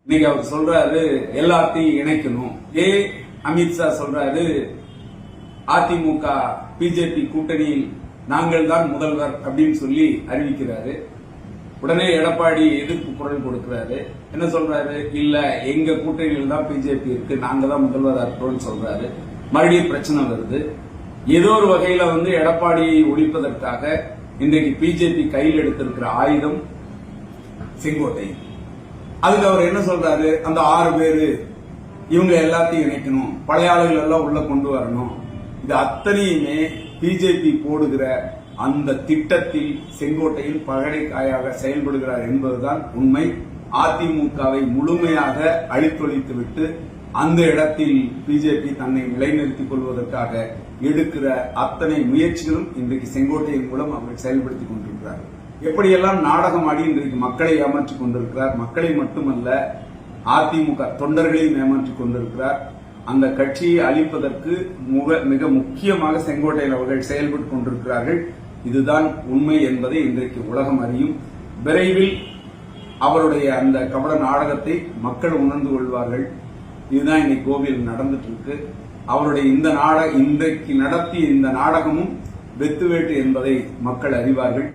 இன்னைக்கு அவர் சொல்றாரு எல்லாத்தையும் இணைக்கணும். அமித்ஷா சொல்றாரு அதிமுக பிஜேபி கூட்டணியில் நாங்கள் தான் முதல்வர் அப்படின்னு சொல்லி அறிவிக்கிறாரு. உடனே எடப்பாடி எதிர்ப்பு குரல் கொடுக்கிறாரு. என்ன சொல்றாரு? இல்ல எங்க கூட்டணியில் தான் பிஜேபி இருக்கு, நாங்க தான் முதல்வரா இருக்கிறோம் சொல்றாரு. மறுபடியும் பிரச்சனை வருது. ஏதோ ஒரு வகையில எடப்பாடியை ஒழிப்பதற்காக இன்றைக்கு பிஜேபி கையில் எடுத்திருக்கிற ஆயுதம் செங்கோட்டை. அதுக்கு அவர் என்ன சொல்றாரு? அந்த 6 பேரு இவங்க எல்லாத்தையும் இணைக்கணும், பழைய ஆளுகள் எல்லாம் உள்ள கொண்டு வரணும். இது அத்தனையுமே பிஜேபி போடுகிற அந்த திட்டத்தில் செங்கோட்டையில் பகடைக்காயாக செயல்படுகிறார் என்பதுதான் உண்மை. அதிமுகவை முழுமையாக அழித்தொழித்துவிட்டு அந்த இடத்தில் பிஜேபி தன்னை நிலைநிறுத்திக் கொள்வதற்காக எடுக்கிற அத்தனை முயற்சிகளும் இன்றைக்கு செங்கோட்டையின் மூலம் அவர் செயல்படுத்திக் கொண்டிருக்கிறார். எப்படியெல்லாம் நாடகம் ஆடி இன்றைக்கு மக்களை ஏமாற்றிக் கொண்டிருக்கிறார். மக்களை மட்டுமல்ல, அதிமுக தொண்டர்களையும் ஏமாற்றிக் கொண்டிருக்கிறார். அந்த கட்சியை அழிப்பதற்கு மிக முக்கியமாக செங்கோட்டையில் அவர்கள் செயல்பட்டுக் கொண்டிருக்கிறார்கள். இதுதான் உண்மை என்பதை இன்றைக்கு உலகம் அறியும். விரைவில் அவருடைய அந்த கபட நாடகத்தை மக்கள் உணர்ந்து கொள்வார்கள். இதுதான் இன்னைக்கு கோவையில் நடந்துட்டு இருக்கு. அவருடைய இன்றைக்கு நடத்திய இந்த நாடகமும் வெத்துவேட்டு என்பதை மக்கள் அறிவார்கள்.